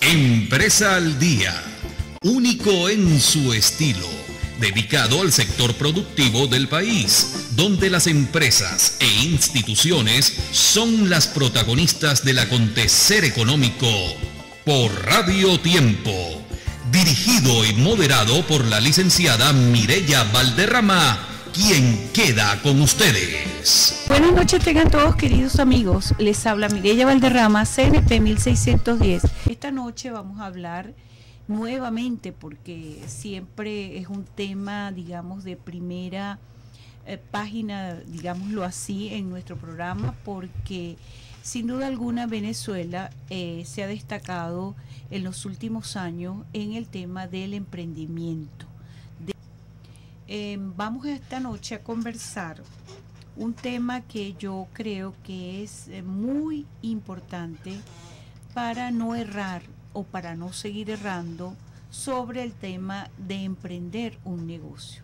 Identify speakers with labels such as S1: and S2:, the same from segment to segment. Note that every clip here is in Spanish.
S1: Empresa al Día, único en su estilo, dedicado al sector productivo del país, donde las empresas e instituciones son las protagonistas del acontecer económico, por Radio Tiempo, dirigido y moderado por la licenciada Mireya Valderrama, quien queda con ustedes.
S2: Buenas noches tengan todos, queridos amigos. Les habla Mireya Valderrama, CNP 1610. Esta noche vamos a hablar nuevamente, porque siempre es un tema, digamos, de primera página, digámoslo así, en nuestro programa, porque sin duda alguna Venezuela se ha destacado en los últimos años en el tema del emprendimiento. Vamos esta noche a conversar un tema que yo creo que es muy importante para no errar o para no seguir errando sobre el tema de emprender un negocio.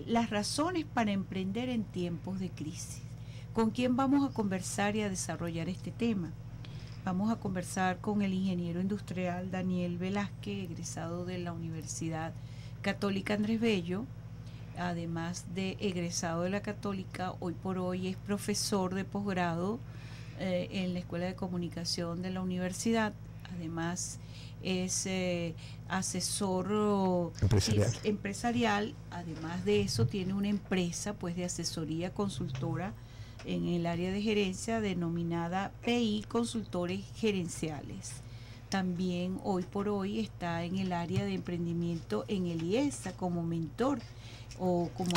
S2: Las razones para emprender en tiempos de crisis. ¿Con quién vamos a conversar y a desarrollar este tema? Vamos a conversar con el ingeniero industrial Daniel Velázquez, egresado de la Universidad Católica Andrés Bello. Además de egresado de la Católica, hoy por hoy es profesor de posgrado en la Escuela de Comunicación de la universidad. Además es asesor empresarial. Además de eso tiene una empresa pues de asesoría consultora en el área de gerencia denominada PI Consultores Gerenciales. También hoy por hoy está en el área de emprendimiento en el IESA como mentor o como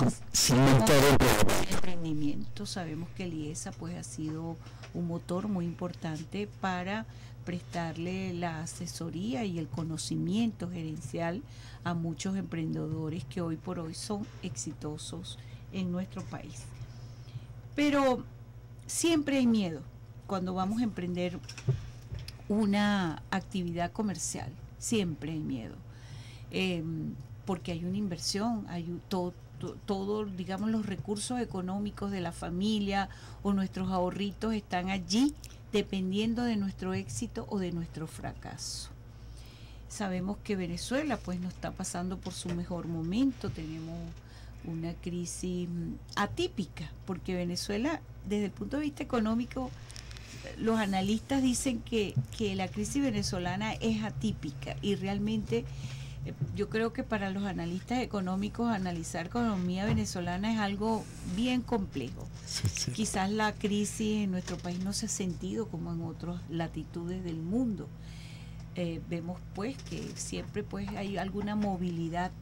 S2: emprendimiento. Sabemos que el IESA pues ha sido un motor muy importante para prestarle la asesoría y el conocimiento gerencial a muchos emprendedores que hoy por hoy son exitosos en nuestro país. Pero siempre hay miedo cuando vamos a emprender una actividad comercial, siempre hay miedo, porque hay una inversión, hay todo, digamos, los recursos económicos de la familia o nuestros ahorritos están allí dependiendo de nuestro éxito o de nuestro fracaso. Sabemos que Venezuela pues no está pasando por su mejor momento, tenemos una crisis atípica, porque Venezuela, desde el punto de vista económico, los analistas dicen que la crisis venezolana es atípica, y realmente yo creo que para los analistas económicos analizar economía venezolana es algo bien complejo. Sí. Quizás la crisis en nuestro país no se ha sentido como en otras latitudes del mundo. Vemos pues que siempre pues hay alguna movilidad,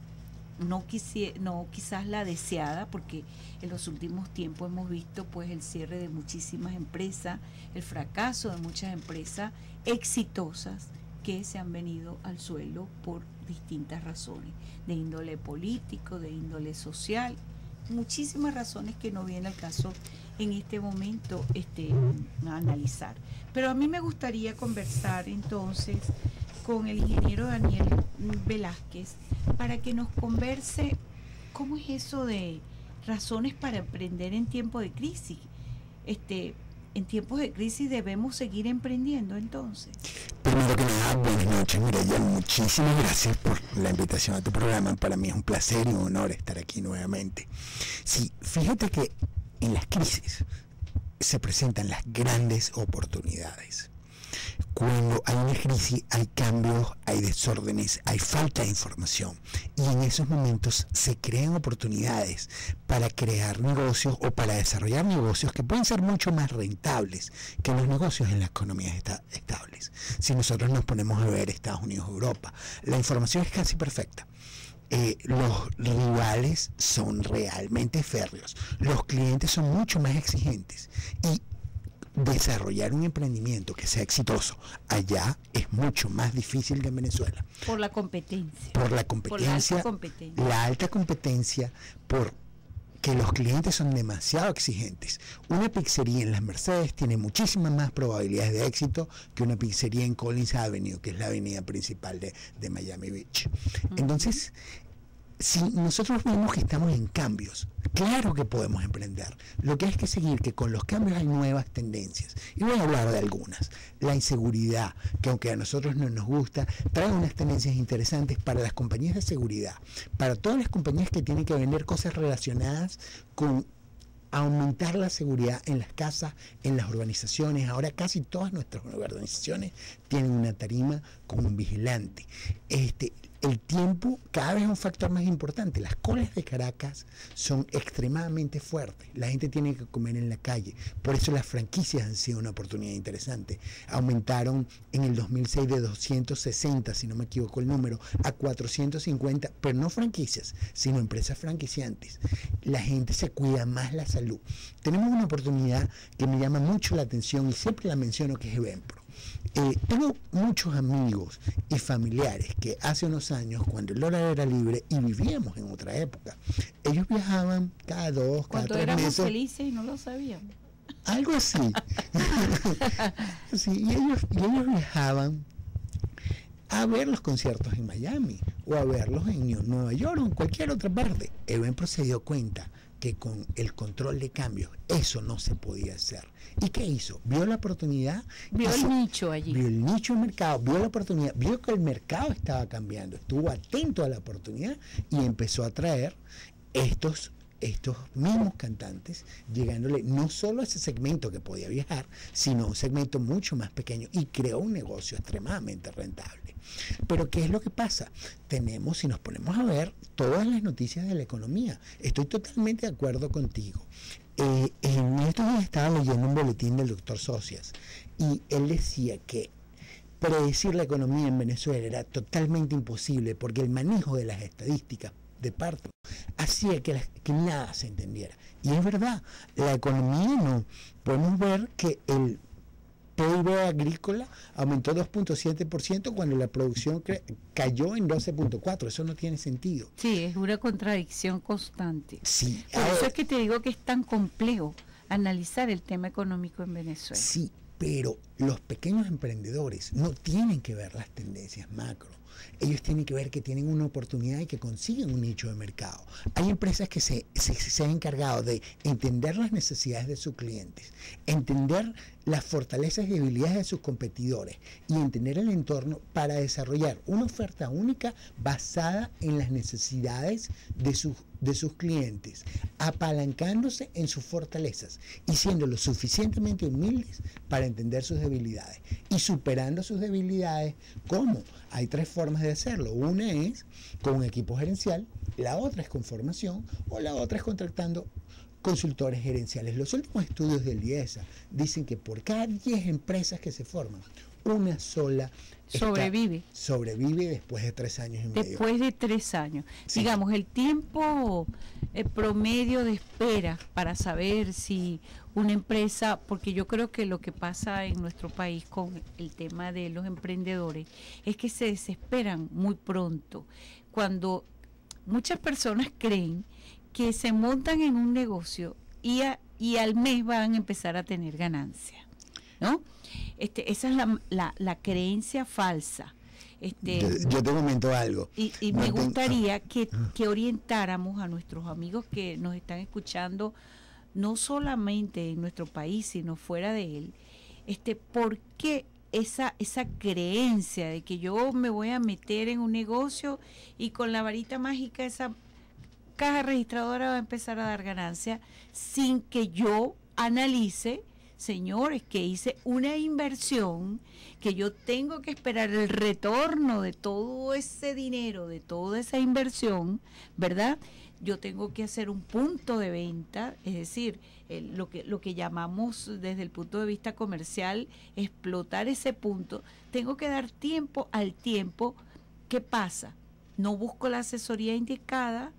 S2: no quizás la deseada, porque en los últimos tiempos hemos visto pues el cierre de muchísimas empresas, el fracaso de muchas empresas exitosas que se han venido al suelo por distintas razones, de índole político, de índole social, muchísimas razones que no viene al caso en este momento analizar. Pero a mí me gustaría conversar entonces con el ingeniero Daniel Velázquez para que nos converse cómo es eso de razones para emprender en tiempos de crisis. En tiempos de crisis debemos seguir emprendiendo entonces.
S3: Primero que nada, buenas noches, Mireya, muchísimas gracias por la invitación a tu programa. Para mí es un placer y un honor estar aquí nuevamente. Sí, fíjate que en las crisis se presentan las grandes oportunidades. Cuando hay una crisis hay cambios, hay desórdenes, hay falta de información, y en esos momentos se crean oportunidades para crear negocios o para desarrollar negocios que pueden ser mucho más rentables que los negocios en las economías estables. Si nosotros nos ponemos a ver Estados Unidos, Europa, la información es casi perfecta. Los rivales son realmente férreos, los clientes son mucho más exigentes, y desarrollar un emprendimiento que sea exitoso allá es mucho más difícil que en Venezuela.
S2: Por la competencia.
S3: Por la competencia. La alta competencia, porque los clientes son demasiado exigentes. Una pizzería en Las Mercedes tiene muchísimas más probabilidades de éxito que una pizzería en Collins Avenue, que es la avenida principal de Miami Beach. Entonces, si nosotros vemos que estamos en cambios, claro que podemos emprender. Lo que hay que seguir, que con los cambios hay nuevas tendencias. Y voy a hablar de algunas. La inseguridad, que aunque a nosotros no nos gusta, trae unas tendencias interesantes para las compañías de seguridad, para todas las compañías que tienen que vender cosas relacionadas con aumentar la seguridad en las casas, en las urbanizaciones. Ahora casi todas nuestras urbanizaciones tienen una tarima con un vigilante. El tiempo cada vez es un factor más importante. Las colas de Caracas son extremadamente fuertes. La gente tiene que comer en la calle. Por eso las franquicias han sido una oportunidad interesante. Aumentaron en el 2006 de 260, si no me equivoco el número, a 450, pero no franquicias, sino empresas franquiciantes. La gente se cuida más la salud. Tenemos una oportunidad que me llama mucho la atención y siempre la menciono, que es Evenpro. Tengo muchos amigos y familiares que hace unos años, cuando el dólar era libre y vivíamos en otra época, ellos viajaban cada 2, cada 3 meses.
S2: Cuando éramos felices y no lo sabíamos.
S3: Algo así. Sí, y ellos viajaban a ver los conciertos en Miami o a verlos en Nueva York o en cualquier otra parte. Evenpro se dio cuenta que con el control de cambios eso no se podía hacer. ¿Y qué hizo? Vio la oportunidad.
S2: Vio el nicho allí.
S3: Vio el nicho del mercado, vio la oportunidad, vio que el mercado estaba cambiando, estuvo atento a la oportunidad y empezó a traer estos mismos cantantes, llegándole no solo a ese segmento que podía viajar, sino a un segmento mucho más pequeño, y creó un negocio extremadamente rentable. Pero ¿qué es lo que pasa? Tenemos, si nos ponemos a ver, todas las noticias de la economía. Estoy totalmente de acuerdo contigo. En estos días estaba leyendo un boletín del doctor Socias y él decía que predecir la economía en Venezuela era totalmente imposible porque el manejo de las estadísticas de parto hacía que nada se entendiera. Y es verdad, la economía no. Podemos ver que el PIB agrícola aumentó 2.7% cuando la producción cayó en 12.4%. Eso no tiene sentido.
S2: Sí, es una contradicción constante.
S3: Sí.
S2: Por eso es que te digo que es tan complejo analizar el tema económico en Venezuela.
S3: Sí, pero los pequeños emprendedores no tienen que ver las tendencias macro. Ellos tienen que ver que tienen una oportunidad y que consiguen un nicho de mercado. Hay empresas que se han encargado de entender las necesidades de sus clientes, entender las fortalezas y debilidades de sus competidores y entender el entorno para desarrollar una oferta única basada en las necesidades de sus clientes, apalancándose en sus fortalezas y siendo lo suficientemente humildes para entender sus debilidades y superando sus debilidades. ¿Cómo? Hay 3 formas de hacerlo. Una es con un equipo gerencial, la otra es con formación o la otra es contratando consultores gerenciales. Los últimos estudios del IESA dicen que por cada 10 empresas que se forman, una sola sobrevive después de 3 años y medio.
S2: Después de 3 años. Sí. Digamos, el tiempo promedio de espera para saber si una empresa, porque yo creo que lo que pasa en nuestro país con el tema de los emprendedores es que se desesperan muy pronto. Cuando muchas personas creen que se montan en un negocio y al mes van a empezar a tener ganancias, ¿no? Esa es la creencia falsa.
S3: Yo te comento algo.
S2: Y me gustaría que orientáramos a nuestros amigos que nos están escuchando, no solamente en nuestro país, sino fuera de él, ¿por qué esa creencia de que yo me voy a meter en un negocio y con la varita mágica esa caja registradora va a empezar a dar ganancias sin que yo analice, señores, que hice una inversión, que yo tengo que esperar el retorno de todo ese dinero, de toda esa inversión, ¿verdad? Yo tengo que hacer un punto de venta, es decir, lo que llamamos desde el punto de vista comercial, explotar ese punto. Tengo que dar tiempo al tiempo. ¿Qué pasa? No busco la asesoría indicada,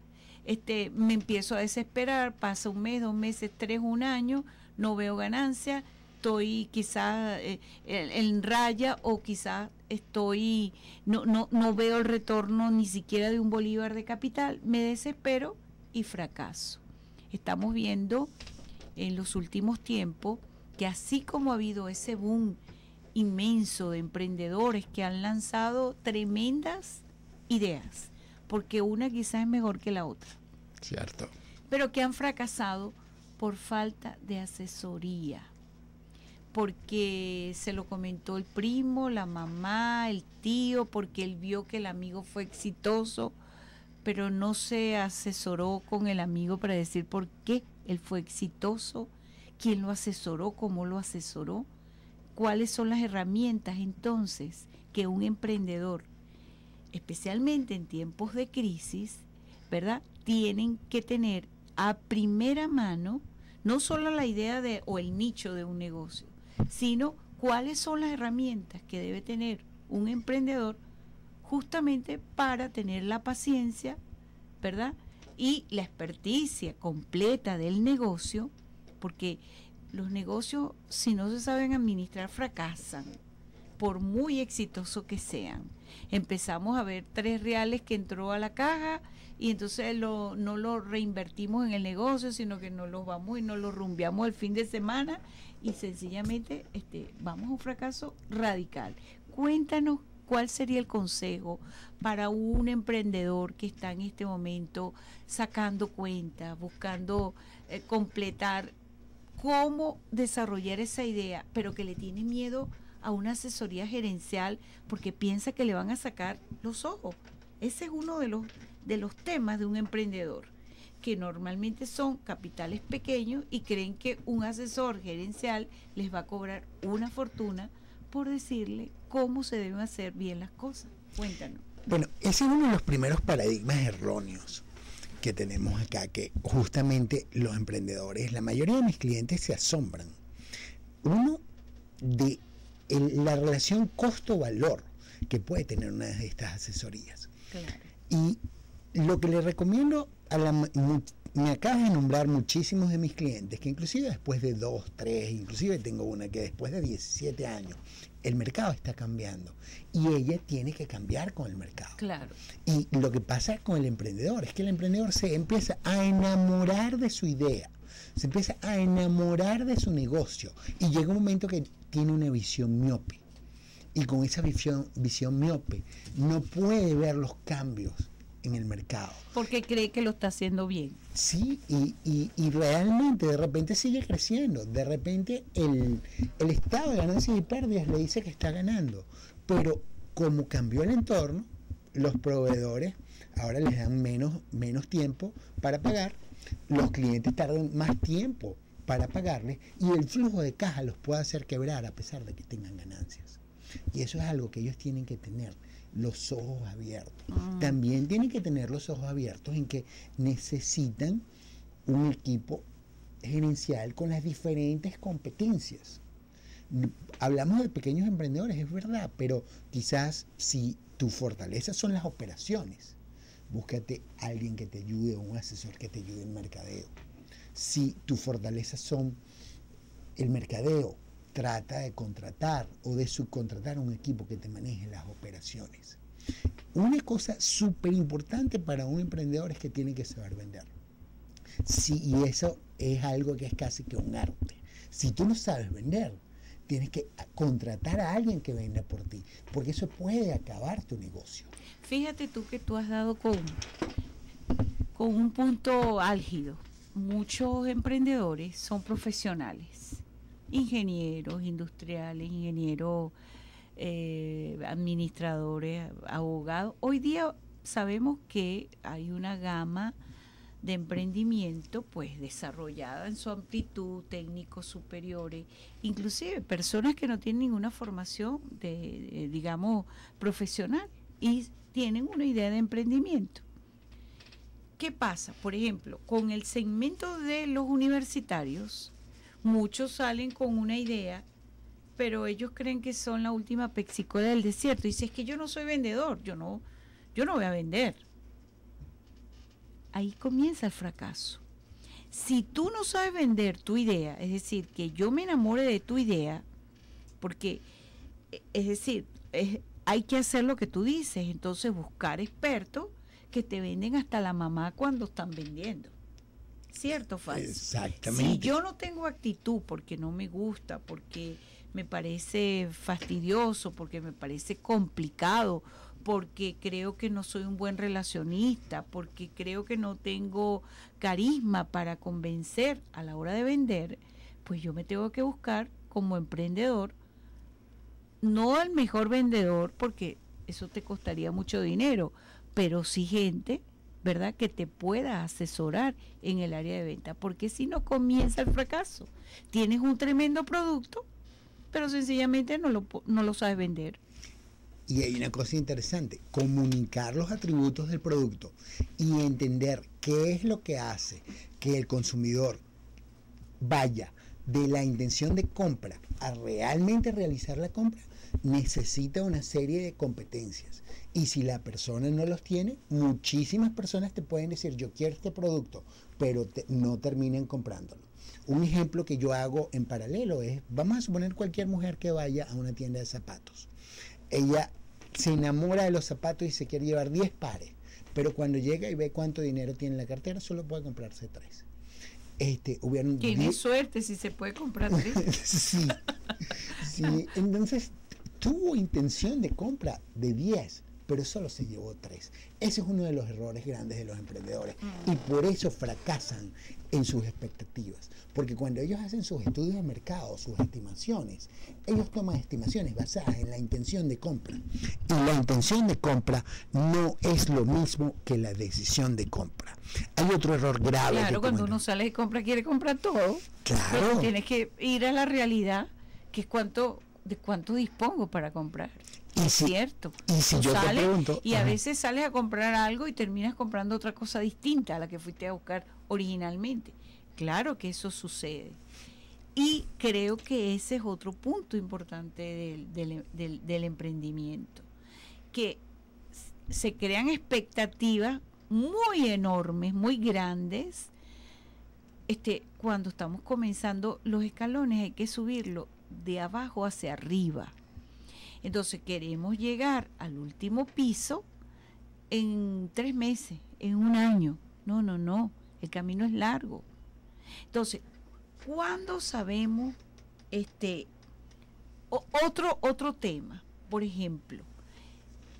S2: me empiezo a desesperar, pasa 1 mes, 2 meses, 3, 1 año, no veo ganancia, estoy quizás en raya o quizás no veo el retorno ni siquiera de un bolívar de capital, me desespero y fracaso. Estamos viendo en los últimos tiempos que así como ha habido ese boom inmenso de emprendedores que han lanzado tremendas ideas, porque una quizás es mejor que la otra.
S3: Cierto.
S2: Pero que han fracasado por falta de asesoría, porque se lo comentó el primo, la mamá, el tío, porque él vio que el amigo fue exitoso, pero no se asesoró con el amigo para decir por qué él fue exitoso, quién lo asesoró, cómo lo asesoró, cuáles son las herramientas entonces que un emprendedor, especialmente en tiempos de crisis, ¿verdad?, tienen que tener a primera mano, no solo la idea de o el nicho de un negocio, sino cuáles son las herramientas que debe tener un emprendedor justamente para tener la paciencia, ¿verdad?, y la experticia completa del negocio, porque los negocios, si no se saben administrar, fracasan, por muy exitosos que sean. Empezamos a ver 3 reales que entró a la caja y entonces no lo reinvertimos en el negocio, sino que nos los vamos y nos lo rumbeamos el fin de semana y sencillamente vamos a un fracaso radical. Cuéntanos cuál sería el consejo para un emprendedor que está en este momento sacando cuentas, buscando completar cómo desarrollar esa idea, pero que le tiene miedo a una asesoría gerencial porque piensa que le van a sacar los ojos. Ese es uno de los temas de un emprendedor, que normalmente son capitales pequeños y creen que un asesor gerencial les va a cobrar una fortuna por decirle cómo se deben hacer bien las cosas. Cuéntanos.
S3: Bueno, ese es uno de los primeros paradigmas erróneos que tenemos acá, que justamente los emprendedores, la mayoría de mis clientes se asombran. Uno, de la relación costo-valor que puede tener una de estas asesorías.
S2: Claro.
S3: Y lo que le recomiendo me acabas de nombrar muchísimos de mis clientes que inclusive después de 2, 3, inclusive tengo una que después de 17 años, el mercado está cambiando y ella tiene que cambiar con el mercado.
S2: Claro.
S3: Y lo que pasa con el emprendedor es que el emprendedor se empieza a enamorar de su idea, se empieza a enamorar de su negocio y llega un momento que tiene una visión miope. Y con esa visión miope no puede ver los cambios en el mercado.
S2: Porque cree que lo está haciendo bien.
S3: Sí, y realmente de repente sigue creciendo. De repente el estado de ganancias y pérdidas le dice que está ganando. Pero como cambió el entorno, los proveedores ahora les dan menos tiempo para pagar. Los clientes tardan más tiempo para pagarles y el flujo de caja los puede hacer quebrar a pesar de que tengan ganancias. Y eso es algo que ellos tienen que tener los ojos abiertos. También tienen que tener los ojos abiertos en que necesitan un equipo gerencial con las diferentes competencias. Hablamos de pequeños emprendedores, es verdad, pero quizás si tu fortaleza son las operaciones, búscate a alguien que te ayude o un asesor que te ayude en mercadeo. Si tu fortaleza son el mercadeo, trata de contratar o de subcontratar un equipo que te maneje las operaciones. Una cosa súper importante para un emprendedor es que tiene que saber vender. Sí, y eso es algo que es casi que un arte. Si tú no sabes vender, tienes que contratar a alguien que venda por ti, porque eso puede acabar tu negocio.
S2: Fíjate tú que tú has dado con un punto álgido. Muchos emprendedores son profesionales, ingenieros industriales, ingenieros administradores, abogados. Hoy día sabemos que hay una gama de emprendimiento pues desarrollada en su amplitud, técnicos superiores, inclusive personas que no tienen ninguna formación digamos profesional y tienen una idea de emprendimiento. ¿Qué pasa? Por ejemplo, con el segmento de los universitarios, muchos salen con una idea, pero ellos creen que son la última pexicola del desierto. Y dice, es que yo no soy vendedor, yo no voy a vender. Ahí comienza el fracaso. Si tú no sabes vender tu idea, es decir, que yo me enamore de tu idea, porque, es decir, hay que hacer lo que tú dices, entonces buscar expertos que te venden hasta la mamá cuando están vendiendo. ¿Cierto, falso?
S3: Exactamente.
S2: Si yo no tengo actitud porque no me gusta, porque me parece fastidioso, porque me parece complicado, porque creo que no soy un buen relacionista, porque creo que no tengo carisma para convencer a la hora de vender, pues yo me tengo que buscar como emprendedor, no el mejor vendedor, porque eso te costaría mucho dinero, pero sí gente, ¿verdad?, que te pueda asesorar en el área de venta, porque si no comienza el fracaso. Tienes un tremendo producto, pero sencillamente no lo sabes vender.
S3: Y hay una cosa interesante, comunicar los atributos del producto y entender qué es lo que hace que el consumidor vaya de la intención de compra a realmente realizar la compra, necesita una serie de competencias. Y si la persona no los tiene, muchísimas personas te pueden decir, yo quiero este producto, pero no terminen comprándolo. Un ejemplo que yo hago en paralelo es, vamos a suponer cualquier mujer que vaya a una tienda de zapatos. Ella se enamora de los zapatos y se quiere llevar 10 pares, pero cuando llega y ve cuánto dinero tiene en la cartera, solo puede comprarse 3.
S2: Tiene suerte si se puede comprar 3.
S3: Sí, sí. Entonces tuvo intención de compra de 10, pero solo se llevó 3. Ese es uno de los errores grandes de los emprendedores y por eso fracasan en sus expectativas, porque cuando ellos hacen sus estudios de mercado, sus estimaciones, ellos toman estimaciones basadas en la intención de compra, y la intención de compra no es lo mismo que la decisión de compra. Hay otro error grave.
S2: Claro, cuando uno sale de compra quiere comprar todo.
S3: Claro.
S2: Pero tienes que ir a la realidad, que es de cuánto dispongo para comprar. Es cierto.
S3: Y si yo te pregunto,
S2: y a veces sales a comprar algo y terminas comprando otra cosa distinta a la que fuiste a buscar originalmente. Claro que eso sucede. Y creo que ese es otro punto importante del emprendimiento, que se crean expectativas muy enormes, muy grandes. Cuando estamos comenzando los escalones hay que subirlo de abajo hacia arriba. Entonces queremos llegar al último piso en 3 meses, en 1 año. No, el camino es largo. Entonces, ¿cuándo sabemos otro tema? Por ejemplo,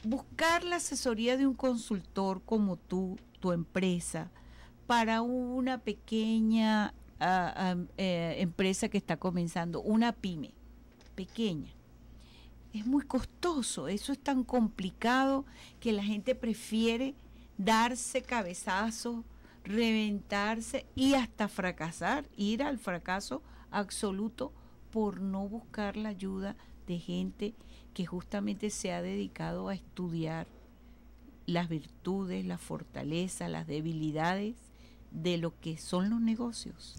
S2: buscar la asesoría de un consultor como tú, tu empresa, para una pequeña empresa que está comenzando, una pyme pequeña. Es muy costoso, eso es tan complicado que la gente prefiere darse cabezazos, reventarse y hasta fracasar, ir al fracaso absoluto por no buscar la ayuda de gente que justamente se ha dedicado a estudiar las virtudes, las fortalezas, las debilidades de lo que son los negocios.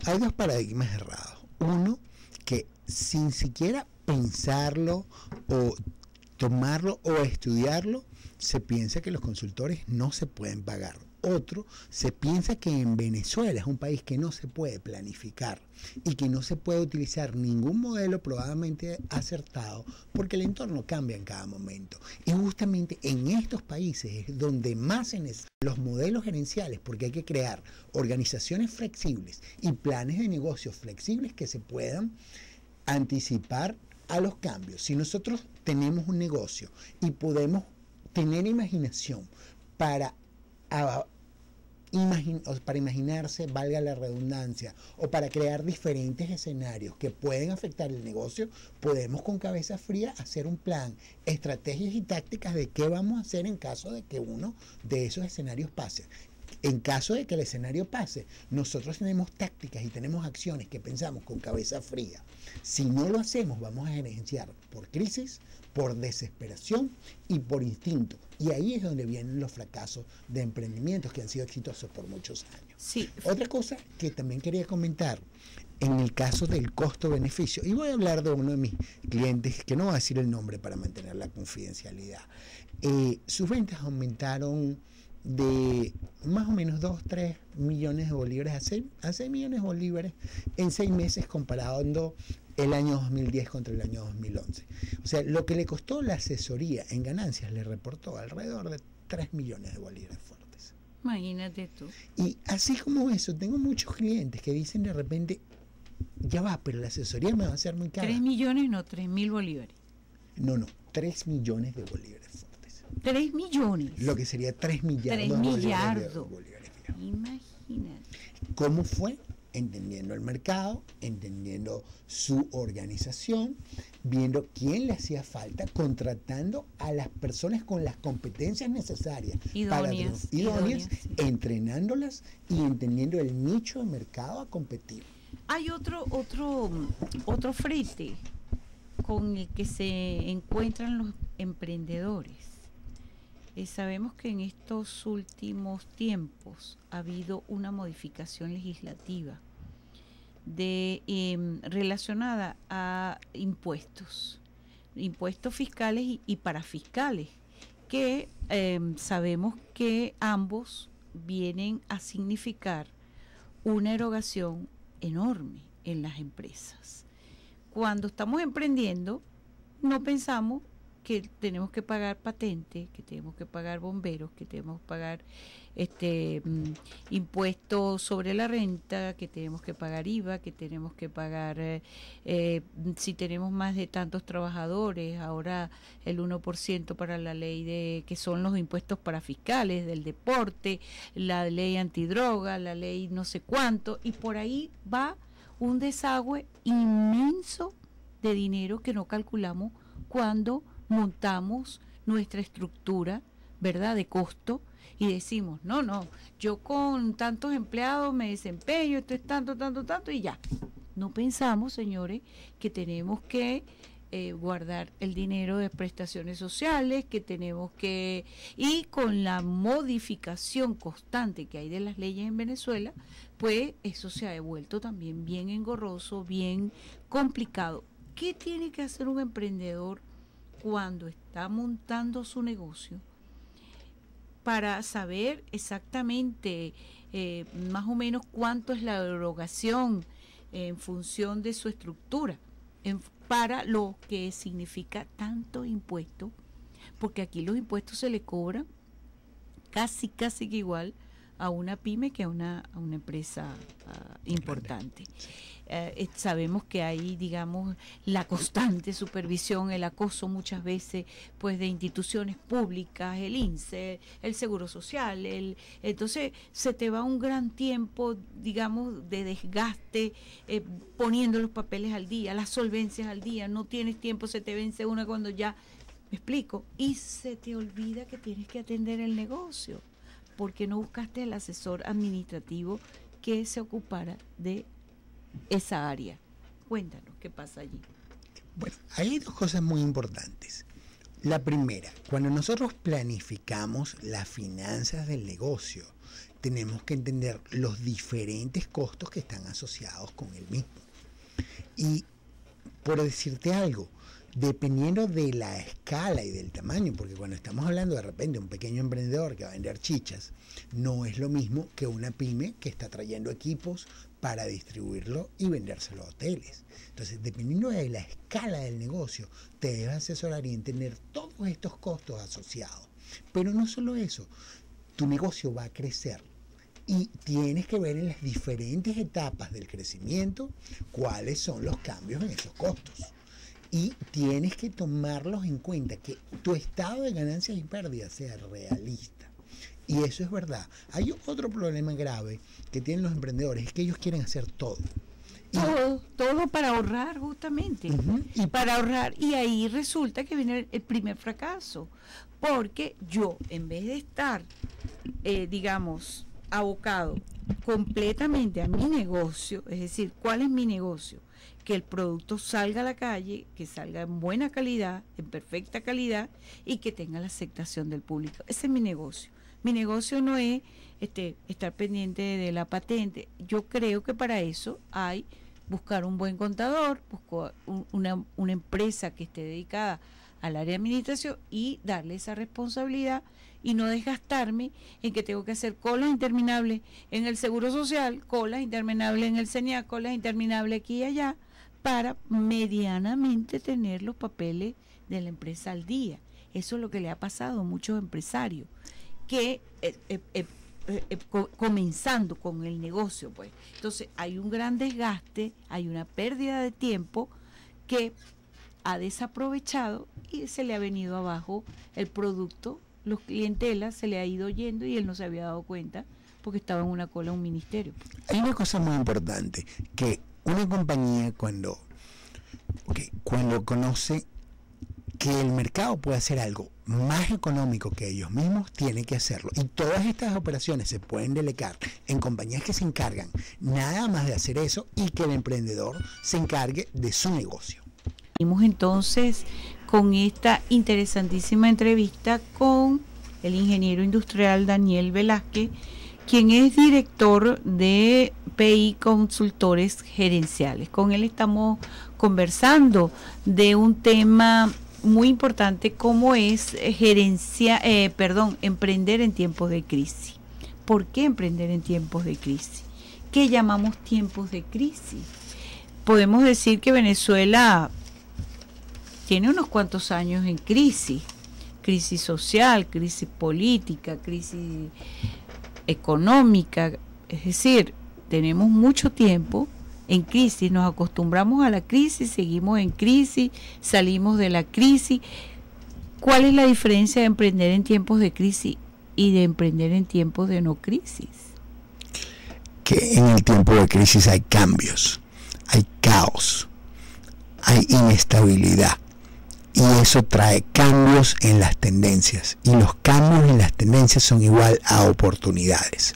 S3: Hay 2 paradigmas errados. Uno, que sin siquiera pensarlo o tomarlo o estudiarlo, se piensa que los consultores no se pueden pagar. Otro, se piensa que en Venezuela es un país que no se puede planificar y que no se puede utilizar ningún modelo probablemente acertado porque el entorno cambia en cada momento. Y justamente en estos países es donde más se necesitan los modelos gerenciales, porque hay que crear organizaciones flexibles y planes de negocios flexibles que se puedan anticipar a los cambios. Si nosotros tenemos un negocio y podemos tener imaginación para imaginarse, valga la redundancia, o para crear diferentes escenarios que pueden afectar el negocio, podemos con cabeza fría hacer un plan, estrategias y tácticas de qué vamos a hacer en caso de que uno de esos escenarios pase. En caso de que el escenario pase, nosotros tenemos tácticas y tenemos acciones que pensamos con cabeza fría. Si no lo hacemos, vamos a gerenciar por crisis, por desesperación y por instinto. Y ahí es donde vienen los fracasos de emprendimientos que han sido exitosos por muchos años.
S2: Sí.
S3: Otra cosa que también quería comentar, en el caso del costo-beneficio, y voy a hablar de uno de mis clientes, que no voy a decir el nombre para mantener la confidencialidad. Sus ventas aumentaron de más o menos 2-3 millones de bolívares a 6 millones de bolívares en 6 meses, comparando el año 2010 contra el año 2011. O sea, lo que le costó la asesoría en ganancias le reportó alrededor de 3 millones de bolívares fuertes.
S2: Imagínate tú.
S3: Y así como eso, tengo muchos clientes que dicen de repente, ya va, pero la asesoría me va a ser muy cara.
S2: 3 millones, no 3.000 bolívares.
S3: No, 3 millones de bolívares fuertes.
S2: 3 millones.
S3: Lo que sería 3 millardos.
S2: 3 millardos.
S3: De bolívares.
S2: Imagínate.
S3: ¿Cómo fue? Entendiendo el mercado, entendiendo su organización, viendo quién le hacía falta, contratando a las personas con las competencias necesarias,
S2: idóneas,
S3: sí. Entrenándolas y entendiendo el nicho de mercado a competir.
S2: Hay otro frente con el que se encuentran los emprendedores. Sabemos que en estos últimos tiempos ha habido una modificación legislativa relacionada a impuestos fiscales y parafiscales, que sabemos que ambos vienen a significar una erogación enorme en las empresas. Cuando estamos emprendiendo, no pensamos que tenemos que pagar patente, que tenemos que pagar bomberos, que tenemos que pagar impuestos sobre la renta, que tenemos que pagar IVA, que tenemos que pagar si tenemos más de tantos trabajadores, ahora el 1% para la ley de que son los impuestos parafiscales del deporte, la ley antidroga, la ley no sé cuánto, y por ahí va un desagüe inmenso de dinero que no calculamos cuando montamos nuestra estructura, ¿verdad?, de costo, y decimos, no, yo con tantos empleados me desempeño, esto es tanto, y ya. No pensamos, señores, que tenemos que guardar el dinero de prestaciones sociales, que tenemos que, y con la modificación constante que hay de las leyes en Venezuela, pues eso se ha devuelto también bien engorroso, bien complicado. ¿Qué tiene que hacer un emprendedor cuando está montando su negocio para saber exactamente más o menos cuánto es la erogación en función de su estructura, para lo que significa tanto impuesto? Porque aquí los impuestos se le cobran casi que igual a una pyme que a una empresa importante. Sabemos que hay, digamos, la constante supervisión, el acoso muchas veces pues de instituciones públicas, el INSE, el Seguro Social, entonces se te va un gran tiempo, digamos, de desgaste poniendo los papeles al día, las solvencias al día, no tienes tiempo, se te vence una cuando ya, me explico, y se te olvida que tienes que atender el negocio, porque no buscaste el asesor administrativo que se ocupara de esa área. Cuéntanos, ¿qué pasa allí?
S3: Bueno, hay dos cosas muy importantes. La primera, cuando nosotros planificamos las finanzas del negocio, tenemos que entender los diferentes costos que están asociados con el mismo. Y por decirte algo, dependiendo de la escala y del tamaño, porque cuando estamos hablando de repente de un pequeño emprendedor que va a vender chichas, no es lo mismo que una pyme que está trayendo equipos para distribuirlo y vendérselo a hoteles. Entonces, dependiendo de la escala del negocio, te debes asesorar y entender todos estos costos asociados. Pero no solo eso, tu negocio va a crecer y tienes que ver en las diferentes etapas del crecimiento cuáles son los cambios en esos costos. Y tienes que tomarlos en cuenta, que tu estado de ganancias y pérdidas sea realista. Y eso es verdad. Hay otro problema grave que tienen los emprendedores, es que ellos quieren hacer todo.
S2: Todo para ahorrar, justamente. Y para ahorrar, y ahí resulta que viene el primer fracaso. Porque yo, en vez de estar, digamos, abocado completamente a mi negocio, es decir, ¿cuál es mi negocio? Que el producto salga a la calle, que salga en buena calidad, en perfecta calidad, y que tenga la aceptación del público. Ese es mi negocio. Mi negocio no es estar pendiente de la patente. Yo creo que para eso hay buscar un buen contador, buscar una empresa que esté dedicada al área de administración y darle esa responsabilidad y no desgastarme en que tengo que hacer colas interminables en el Seguro Social, colas interminables en el CENIAC, colas interminables aquí y allá, para medianamente tener los papeles de la empresa al día. Eso es lo que le ha pasado a muchos empresarios que comenzando con el negocio, pues. Entonces hay un gran desgaste, hay una pérdida de tiempo que ha desaprovechado y se le ha venido abajo el producto, los clientelas se le ha ido yendo y él no se había dado cuenta porque estaba en una cola un ministerio.
S3: Hay una cosa muy importante, que una compañía cuando conoce que el mercado puede hacer algo más económico que ellos mismos, tiene que hacerlo. Y todas estas operaciones se pueden delegar en compañías que se encargan nada más de hacer eso y que el emprendedor se encargue de su negocio.
S2: Seguimos entonces con esta interesantísima entrevista con el ingeniero industrial Daniel Velázquez, quien es director de PI Consultores Gerenciales. Con él estamos conversando de un tema muy importante como es emprender en tiempos de crisis. ¿Por qué emprender en tiempos de crisis? ¿Qué llamamos tiempos de crisis? Podemos decir que Venezuela tiene unos cuantos años en crisis social, crisis política, crisis económica, es decir, tenemos mucho tiempo en crisis, nos acostumbramos a la crisis, seguimos en crisis, salimos de la crisis. ¿Cuál es la diferencia de emprender en tiempos de crisis y de emprender en tiempos de no crisis?
S3: Que en el tiempo de crisis hay cambios, hay caos, hay inestabilidad. Y eso trae cambios en las tendencias. Y los cambios en las tendencias son igual a oportunidades.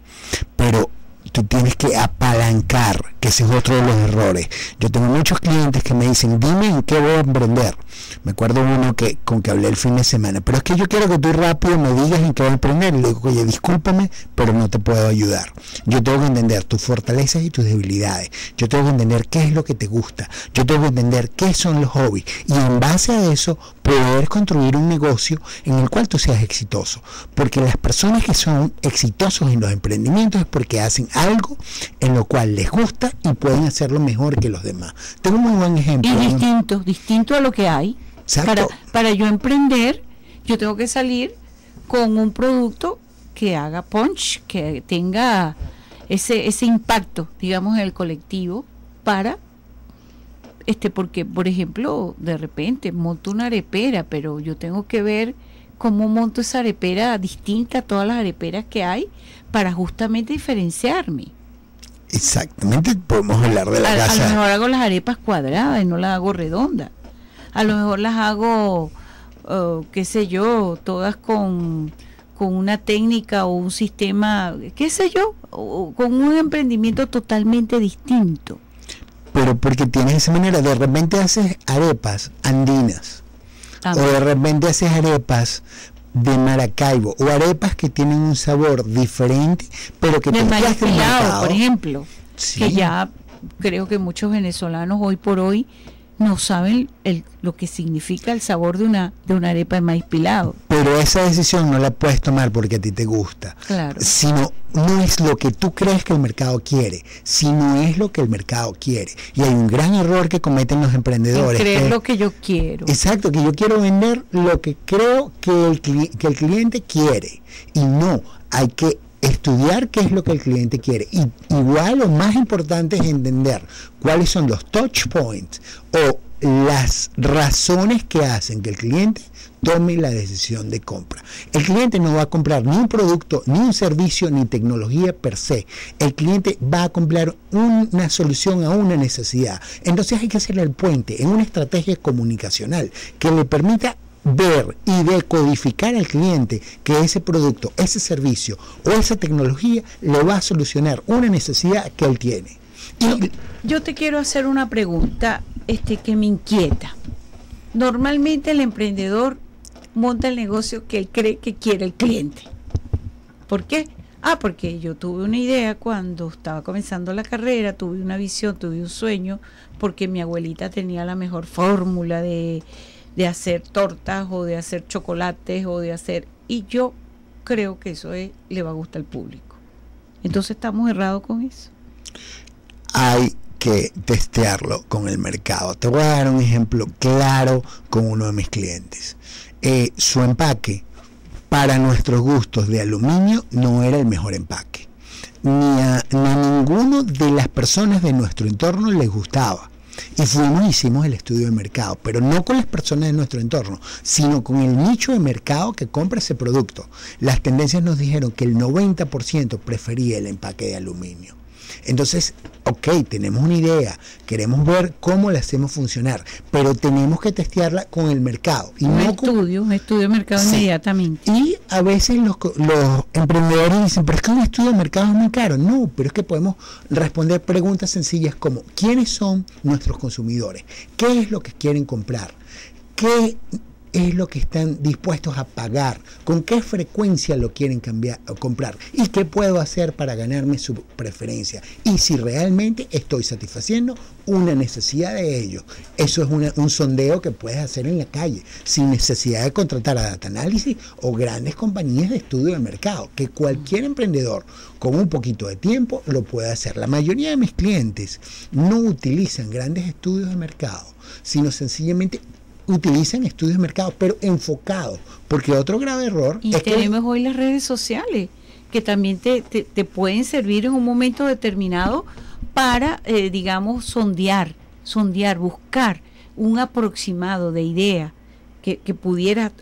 S3: Pero tú tienes que apalancar, que ese es otro de los errores. Yo tengo muchos clientes que me dicen, dime en qué voy a emprender. Me acuerdo uno con que hablé el fin de semana, pero es que yo quiero que tú rápido me digas en qué voy a emprender. Y le digo, oye, discúlpame, pero no te puedo ayudar. Yo tengo que entender tus fortalezas y tus debilidades. Yo tengo que entender qué es lo que te gusta. Yo tengo que entender qué son los hobbies. Y en base a eso, poder construir un negocio en el cual tú seas exitoso. Porque las personas que son exitosos en los emprendimientos es porque hacen algo en lo cual les gusta y pueden hacerlo mejor que los demás. Tengo un muy buen ejemplo.
S2: Y distinto a lo que hay. Para yo emprender, yo tengo que salir con un producto que haga punch, que tenga ese impacto, digamos, en el colectivo, porque, por ejemplo, de repente monto una arepera, pero yo tengo que ver cómo monto esa arepera distinta a todas las areperas que hay para justamente diferenciarme.
S3: Exactamente, podemos hablar de la casa.
S2: A lo mejor hago las arepas cuadradas y no las hago redondas. A lo mejor las hago, qué sé yo, todas con una técnica o un sistema, qué sé yo, o con un emprendimiento totalmente distinto.
S3: Pero porque tienes esa manera, de repente haces arepas andinas, o de repente haces arepas de Maracaibo, o arepas que tienen un sabor diferente, pero que
S2: de
S3: te
S2: maíz pilado, por ejemplo,
S3: sí.
S2: Que ya creo que muchos venezolanos hoy por hoy no saben lo que significa el sabor de una arepa de maíz pilado.
S3: Pero esa decisión no la puedes tomar porque a ti te gusta,
S2: claro,
S3: sino no es lo que tú crees que el mercado quiere, sino es lo que el mercado quiere. Y hay un gran error que cometen los emprendedores.
S2: Creer lo que yo quiero.
S3: Exacto, que yo quiero vender lo que creo que el cliente quiere. Y no, hay que estudiar qué es lo que el cliente quiere. Y igual lo más importante es entender cuáles son los touch points o las razones que hacen que el cliente tome la decisión de compra. El cliente no va a comprar ni un producto, ni un servicio, ni tecnología per se. El cliente va a comprar una solución a una necesidad. Entonces hay que hacerle el puente en una estrategia comunicacional que le permita ver y decodificar al cliente que ese producto, ese servicio o esa tecnología le va a solucionar una necesidad que él tiene. Y
S2: yo te quiero hacer una pregunta que me inquieta. Normalmente el emprendedor monta el negocio que él cree que quiere el cliente. ¿Por qué? Porque yo tuve una idea cuando estaba comenzando la carrera, tuve una visión, tuve un sueño, porque mi abuelita tenía la mejor fórmula de hacer tortas o de hacer chocolates y yo creo que eso le va a gustar al público. Entonces estamos errados con eso.
S3: Hay que testearlo con el mercado. Te voy a dar un ejemplo claro con uno de mis clientes. Su empaque para nuestros gustos de aluminio no era el mejor empaque. Ni a ninguno de las personas de nuestro entorno les gustaba. Y fuimos y hicimos el estudio de mercado, pero no con las personas de nuestro entorno, sino con el nicho de mercado que compra ese producto. Las tendencias nos dijeron que el 90% prefería el empaque de aluminio. Entonces, ok, tenemos una idea, queremos ver cómo la hacemos funcionar, pero tenemos que testearla con el mercado. Y
S2: un
S3: no
S2: estudio de mercado inmediatamente.
S3: Y a veces los emprendedores dicen, pero es que un estudio de mercado es muy caro. No, pero es que podemos responder preguntas sencillas como, ¿quiénes son nuestros consumidores? ¿Qué es lo que quieren comprar? ¿Qué es lo que están dispuestos a pagar? ¿Con qué frecuencia lo quieren comprar? ¿Y qué puedo hacer para ganarme su preferencia? Y si realmente estoy satisfaciendo una necesidad de ellos. Eso es un sondeo que puedes hacer en la calle, sin necesidad de contratar a Data Analysis o grandes compañías de estudio de mercado, que cualquier emprendedor con un poquito de tiempo lo puede hacer. La mayoría de mis clientes no utilizan grandes estudios de mercado, sino sencillamente utilizan estudios de mercado, pero enfocados, porque otro grave error
S2: y tenemos hoy las redes sociales que también te pueden servir en un momento determinado para, digamos, sondear, buscar un aproximado de idea que pudiera,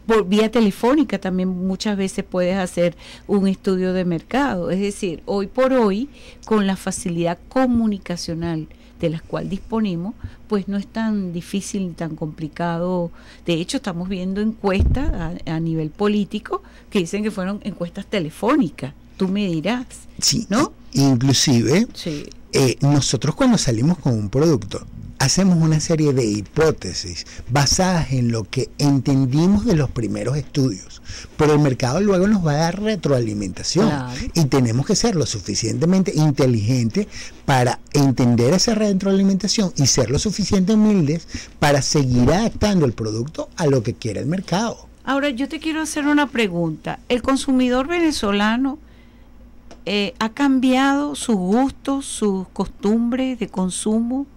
S2: por vía telefónica también muchas veces puedes hacer un estudio de mercado. Es decir, hoy por hoy, con la facilidad comunicacional de las cuales disponemos, pues no es tan difícil ni tan complicado. De hecho, estamos viendo encuestas a nivel político que dicen que fueron encuestas telefónicas. Tú me dirás,
S3: sí,
S2: ¿no?
S3: Inclusive,
S2: sí.
S3: Nosotros cuando salimos con un producto, hacemos una serie de hipótesis basadas en lo que entendimos de los primeros estudios, pero el mercado luego nos va a dar retroalimentación, claro, y tenemos que ser lo suficientemente inteligentes para entender esa retroalimentación y ser lo suficientemente humildes para seguir adaptando el producto a lo que quiere el mercado.
S2: Ahora, yo te quiero hacer una pregunta. ¿El consumidor venezolano ha cambiado sus gustos, sus costumbres de consumo?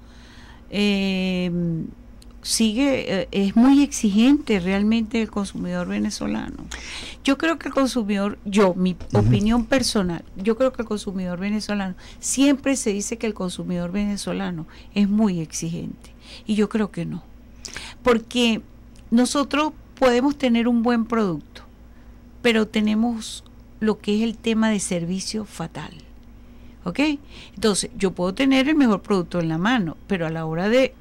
S2: Es muy exigente realmente el consumidor venezolano. Yo creo que el consumidor, mi opinión personal, yo creo que el consumidor venezolano, siempre se dice que el consumidor venezolano es muy exigente, y yo creo que no, porque nosotros podemos tener un buen producto, pero tenemos lo que es el tema de servicio fatal. ¿Ok? Entonces, yo puedo tener el mejor producto en la mano, pero a la hora de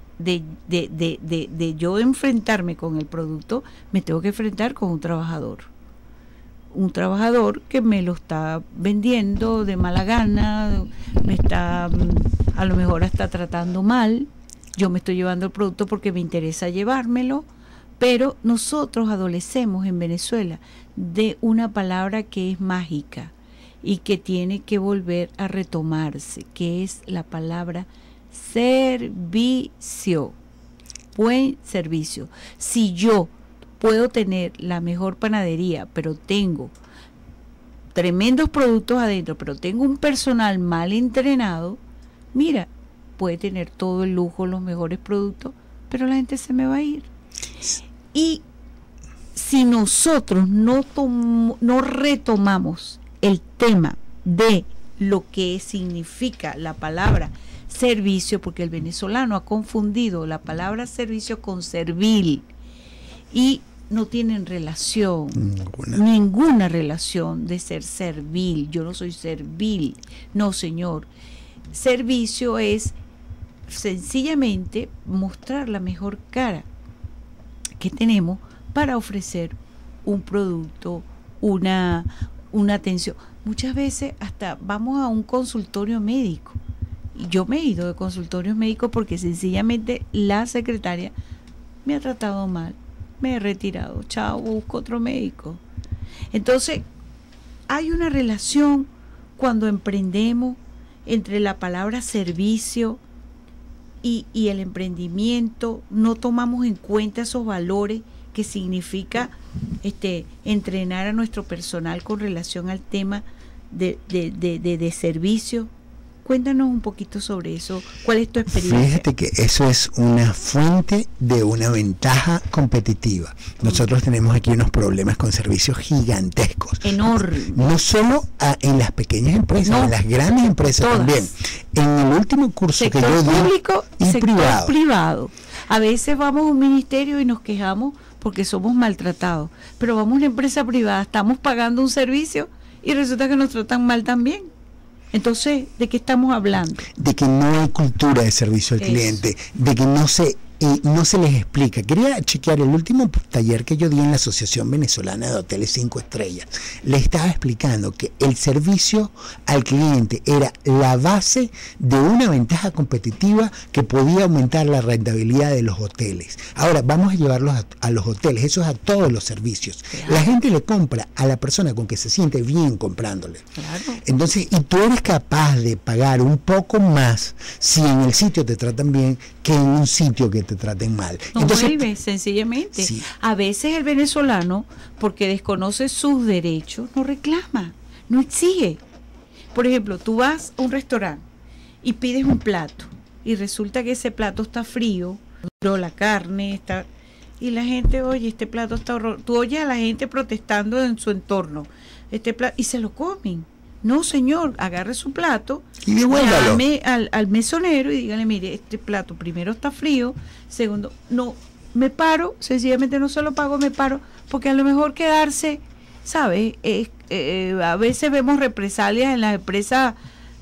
S2: yo enfrentarme con el producto, me tengo que enfrentar con un trabajador que me lo está vendiendo de mala gana, me está a lo mejor hasta tratando mal. Yo me estoy llevando el producto porque me interesa llevármelo, pero nosotros adolecemos en Venezuela de una palabra que es mágica y que tiene que volver a retomarse, que es la palabra servicio. Buen servicio. Si yo puedo tener la mejor panadería, pero tengo tremendos productos adentro, pero tengo un personal mal entrenado, mira, puede tener todo el lujo, los mejores productos, pero la gente se me va a ir. Y si nosotros no retomamos el tema de lo que significa la palabra servicio, porque el venezolano ha confundido la palabra servicio con servil y no tienen relación, ninguna relación de ser servil. Yo no soy servil, no, señor. Servicio es sencillamente mostrar la mejor cara que tenemos para ofrecer un producto, una atención. Muchas veces hasta vamos a un consultorio médico. Y yo me he ido de consultorios médicos porque sencillamente la secretaria me ha tratado mal, me he retirado, chao, busco otro médico. Entonces, hay una relación cuando emprendemos entre la palabra servicio y el emprendimiento. No tomamos en cuenta esos valores que significa entrenar a nuestro personal con relación al tema de servicio. Cuéntanos un poquito sobre eso. ¿Cuál es tu experiencia?
S3: Fíjate que eso es una fuente de una ventaja competitiva. Nosotros tenemos aquí unos problemas con servicios gigantescos.
S2: Enorme.
S3: No solo en las pequeñas empresas, en las grandes empresas todas. También. En el último curso
S2: sector
S3: que yo di,
S2: público y sector
S3: privado.
S2: A veces vamos a un ministerio y nos quejamos porque somos maltratados. Pero vamos a una empresa privada, estamos pagando un servicio y resulta que nos tratan mal también. Entonces, ¿de qué estamos hablando?
S3: De que no hay cultura de servicio al cliente, de que no se les explica. Quería chequear el último taller que yo di en la Asociación Venezolana de Hoteles 5 Estrellas. Le estaba explicando que el servicio al cliente era la base de una ventaja competitiva que podía aumentar la rentabilidad de los hoteles. Ahora, vamos a llevarlos a los hoteles, eso es a todos los servicios. Claro. La gente le compra a la persona con que se siente bien comprándole. Claro. Entonces, y tú eres capaz de pagar un poco más si en el sitio te tratan bien que en un sitio que te traten mal.
S2: No vuelve, sencillamente. Sí. A veces el venezolano, porque desconoce sus derechos, no reclama, no exige. Por ejemplo, tú vas a un restaurante y pides un plato y resulta que ese plato está frío, la carne está... Y la gente, oye, este plato está horroroso. Tú oyes a la gente protestando en su entorno, y se lo comen. No, señor, agarre su plato
S3: y llame
S2: al mesonero y dígale, mire, este plato primero está frío, segundo, no, me paro, sencillamente no se lo pago, me paro, porque a lo mejor quedarse, ¿sabes? A veces vemos represalias en las empresas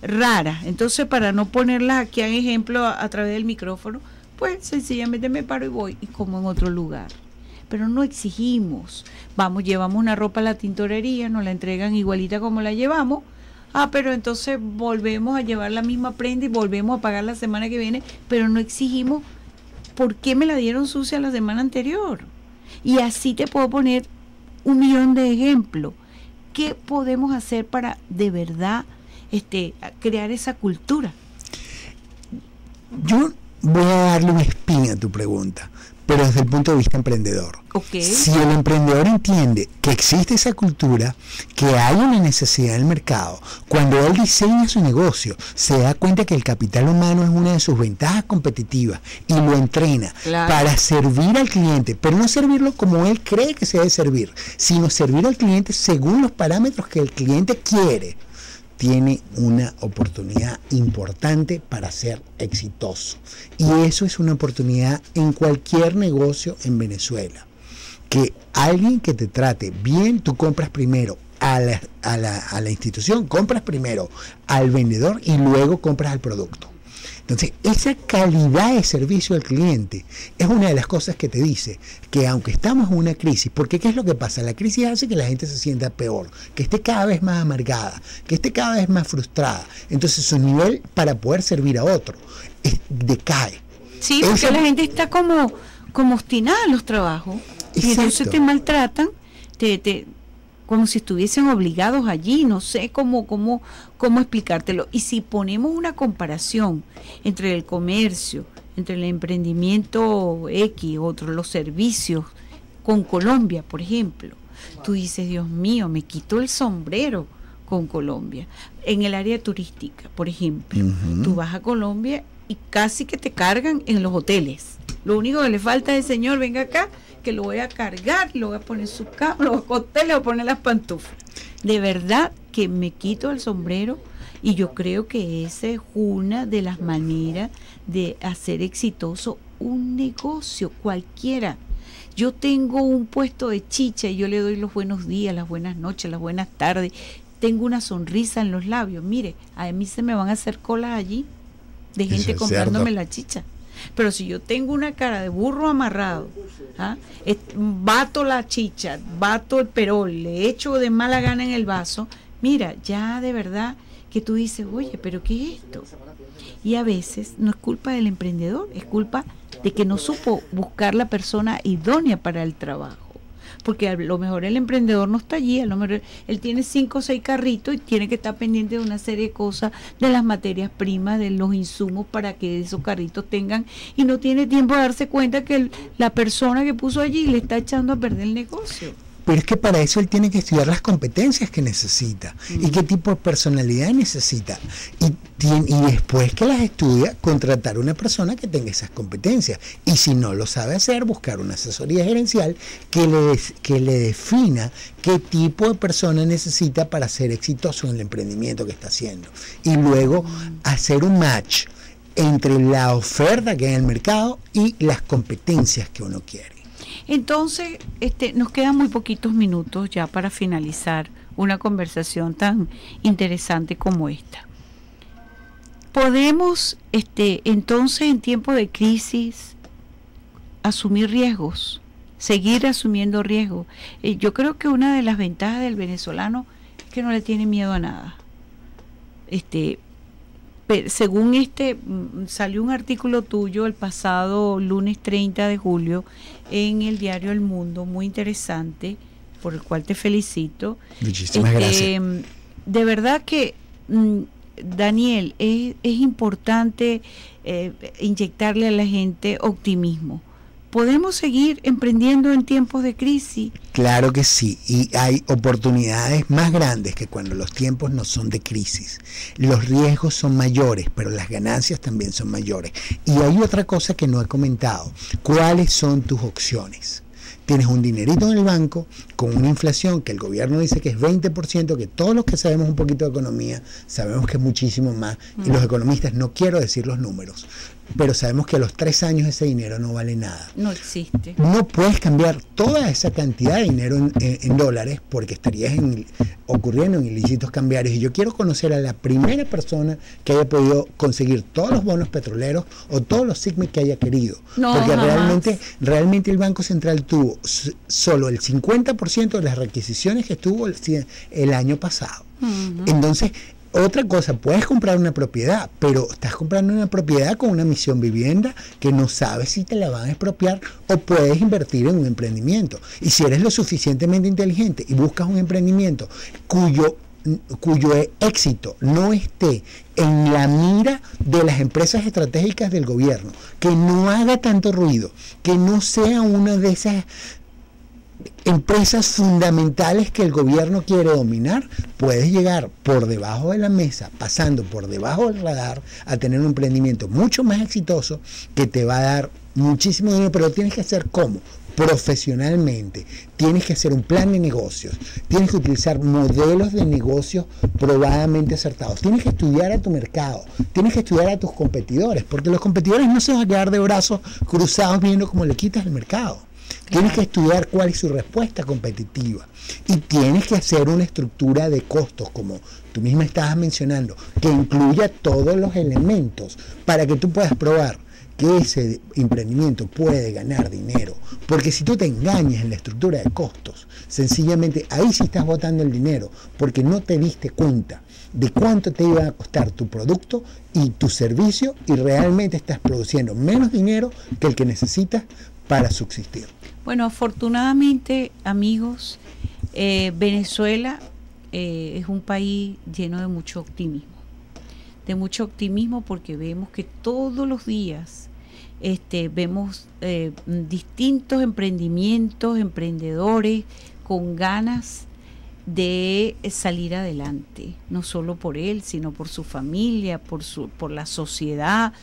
S2: raras, entonces para no ponerlas aquí en ejemplo a través del micrófono, pues sencillamente me paro y voy y como en otro lugar. Pero no exigimos, llevamos una ropa a la tintorería, nos la entregan igualita como la llevamos, pero entonces volvemos a llevar la misma prenda y volvemos a pagar la semana que viene, pero no exigimos por qué me la dieron sucia la semana anterior. Y así te puedo poner 1.000.000 de ejemplos. ¿Qué podemos hacer para de verdad crear esa cultura?
S3: Yo voy a darle un spin a tu pregunta, pero desde el punto de vista emprendedor.
S2: Okay.
S3: Si el emprendedor entiende que existe esa cultura, que hay una necesidad en el mercado, cuando él diseña su negocio, se da cuenta que el capital humano es una de sus ventajas competitivas y lo entrena para servir al cliente, pero no servirlo como él cree que se debe servir, sino servir al cliente según los parámetros que el cliente quiere. Tiene una oportunidad importante para ser exitoso. Y eso es una oportunidad en cualquier negocio en Venezuela. Que alguien que te trate bien, tú compras primero a la institución, compras primero al vendedor y luego compras al producto. Entonces, esa calidad de servicio al cliente es una de las cosas que te dice que aunque estamos en una crisis, porque ¿qué es lo que pasa? La crisis hace que la gente se sienta peor, que esté cada vez más amargada, que esté cada vez más frustrada. Entonces, su nivel para poder servir a otro decae.
S2: Sí, porque la gente está como obstinada en los trabajos. Exacto. Y entonces te maltratan, como si estuviesen obligados allí, no sé cómo explicártelo. Y si ponemos una comparación entre el comercio, entre el emprendimiento X, los servicios, con Colombia, por ejemplo, tú dices, Dios mío, me quito el sombrero con Colombia. En el área turística, por ejemplo, tú vas a Colombia y casi que te cargan en los hoteles. Lo único que le falta es, señor, venga acá, que lo voy a cargar, lo voy a poner en su cama, lo voy a acostar, le voy a poner las pantuflas. De verdad que me quito el sombrero y yo creo que esa es una de las maneras de hacer exitoso un negocio cualquiera. Yo tengo un puesto de chicha y yo le doy los buenos días, las buenas noches, las buenas tardes. Tengo una sonrisa en los labios. Mire, a mí se me van a hacer colas allí de gente comprándome la chicha. Pero si yo tengo una cara de burro amarrado, bato la chicha, bato el perol, le echo de mala gana en el vaso, mira, ya de verdad que tú dices, oye, pero ¿qué es esto? Y a veces no es culpa del emprendedor, es culpa de que no supo buscar la persona idónea para el trabajo. Porque a lo mejor el emprendedor no está allí, a lo mejor él tiene 5 o 6 carritos y tiene que estar pendiente de una serie de cosas, de las materias primas, de los insumos para que esos carritos tengan, y no tiene tiempo de darse cuenta que la persona que puso allí le está echando a perder el negocio.
S3: pero es que para eso él tiene que estudiar las competencias que necesita y qué tipo de personalidad necesita. Y después que las estudia, contratar una persona que tenga esas competencias. Y si no lo sabe hacer, buscar una asesoría gerencial que le defina qué tipo de persona necesita para ser exitoso en el emprendimiento que está haciendo. Y luego hacer un match entre la oferta que hay en el mercado y las competencias que uno quiere.
S2: Entonces, nos quedan muy poquitos minutos ya para finalizar una conversación tan interesante como esta. ¿Podemos, entonces, en tiempo de crisis, asumir riesgos, seguir asumiendo riesgos? Yo creo que una de las ventajas del venezolano es que no le tiene miedo a nada. Según salió un artículo tuyo el pasado lunes 30 de julio en el diario El Mundo, muy interesante, por el cual te felicito.
S3: Muchísimas gracias.
S2: De verdad que, Daniel, es importante inyectarle a la gente optimismo. ¿Podemos seguir emprendiendo en tiempos de crisis?
S3: Claro que sí, y hay oportunidades más grandes que cuando los tiempos no son de crisis. Los riesgos son mayores, pero las ganancias también son mayores. Y hay otra cosa que no he comentado. ¿Cuáles son tus opciones? Tienes un dinerito en el banco con una inflación que el gobierno dice que es 20%, que todos los que sabemos un poquito de economía sabemos que es muchísimo más, y los economistas, no quiero decir los números, pero sabemos que a los 3 años ese dinero no vale nada.
S2: No existe.
S3: No puedes cambiar toda esa cantidad de dinero en dólares porque estarías ocurriendo en ilícitos cambiarios. Y yo quiero conocer a la primera persona que haya podido conseguir todos los bonos petroleros o todos los SIGME que haya querido.
S2: No,
S3: porque
S2: jamás.
S3: realmente el Banco Central tuvo solo el 50% de las requisiciones que tuvo el año pasado. Entonces, otra cosa, puedes comprar una propiedad, pero estás comprando una propiedad con una misión vivienda que no sabes si te la van a expropiar, o puedes invertir en un emprendimiento. Y si eres lo suficientemente inteligente y buscas un emprendimiento cuyo éxito no esté en la mira de las empresas estratégicas del gobierno, que no haga tanto ruido, que no sea una de esas empresas fundamentales que el gobierno quiere dominar, puedes llegar por debajo de la mesa, pasando por debajo del radar, a tener un emprendimiento mucho más exitoso que te va a dar muchísimo dinero, pero tienes que hacer ¿cómo? Profesionalmente. Tienes que hacer un plan de negocios, tienes que utilizar modelos de negocios probadamente acertados, tienes que estudiar a tu mercado, tienes que estudiar a tus competidores, porque los competidores no se van a quedar de brazos cruzados viendo cómo le quitas el mercado. Tienes que estudiar cuál es su respuesta competitiva y tienes que hacer una estructura de costos, como tú misma estabas mencionando, que incluya todos los elementos para que tú puedas probar que ese emprendimiento puede ganar dinero. Porque si tú te engañas en la estructura de costos, sencillamente ahí sí estás botando el dinero, porque no te diste cuenta de cuánto te iba a costar tu producto y tu servicio, y realmente estás produciendo menos dinero que el que necesitas para subsistir.
S2: Bueno, afortunadamente, amigos, Venezuela es un país lleno de mucho optimismo, porque vemos que todos los días vemos distintos emprendimientos, emprendedores con ganas de salir adelante, no solo por él, sino por su familia, por la sociedad,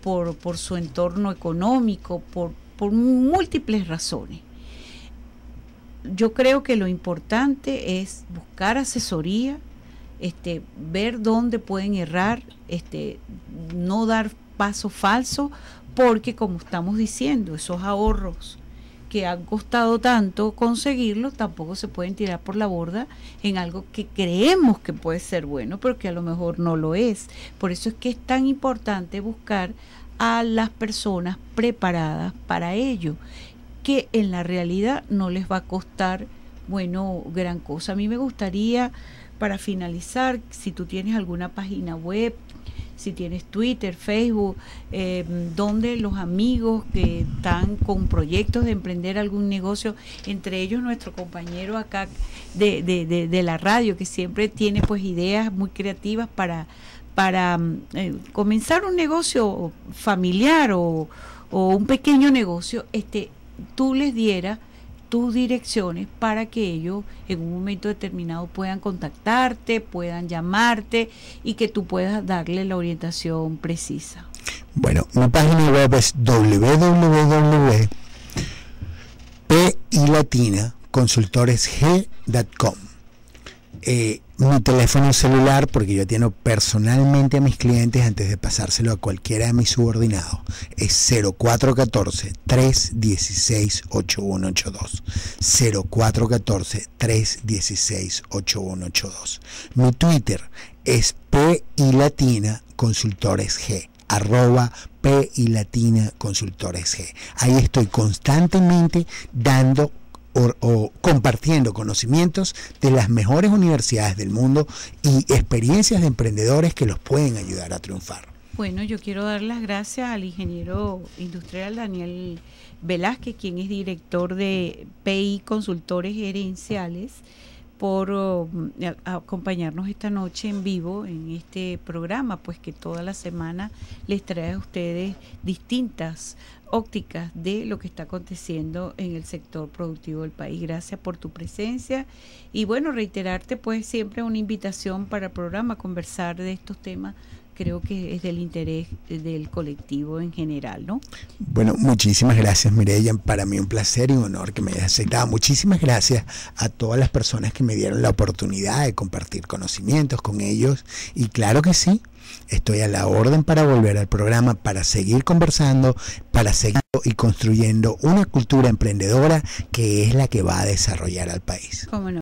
S2: por su entorno económico, por múltiples razones. Yo creo que lo importante es buscar asesoría, ver dónde pueden errar, no dar pasos falsos, porque como estamos diciendo, esos ahorros que han costado tanto conseguirlos tampoco se pueden tirar por la borda en algo que creemos que puede ser bueno, pero que a lo mejor no lo es. Por eso es que es tan importante buscar a las personas preparadas para ello, que en la realidad no les va a costar, gran cosa. A mí me gustaría, para finalizar, si tú tienes alguna página web, si tienes Twitter, Facebook, donde los amigos que están con proyectos de emprender algún negocio, entre ellos nuestro compañero acá de la radio, que siempre tiene pues ideas muy creativas para comenzar un negocio familiar o un pequeño negocio, tú les dieras tus direcciones para que ellos en un momento determinado puedan contactarte, puedan llamarte y que tú puedas darle la orientación precisa.
S3: Bueno, mi página web es www.pilatiinaconsultoresg.com. Mi teléfono celular, porque yo atiendo personalmente a mis clientes antes de pasárselo a cualquiera de mis subordinados, es 0414-316-8182. 0414-316-8182. Mi Twitter es @PILatinaConsultoresG. @PILatinaConsultoresG. Ahí estoy constantemente dando o compartiendo conocimientos de las mejores universidades del mundo y experiencias de emprendedores que los pueden ayudar a triunfar.
S2: Bueno, yo quiero dar las gracias al ingeniero industrial Daniel Velázquez, quien es director de PI Consultores Gerenciales, por acompañarnos esta noche en vivo en este programa, pues que toda la semana les trae a ustedes distintas ópticas de lo que está aconteciendo en el sector productivo del país. Gracias por tu presencia y bueno, reiterarte pues siempre una invitación para el programa, conversar de estos temas. Creo que es del interés del colectivo en general, ¿no?
S3: Bueno, muchísimas gracias, Mireya. Para mí un placer y un honor que me hayas aceptado. Muchísimas gracias a todas las personas que me dieron la oportunidad de compartir conocimientos con ellos. Y claro que sí, estoy a la orden para volver al programa, para seguir conversando, para seguir y construyendo una cultura emprendedora que es la que va a desarrollar al país.
S2: ¿Cómo no?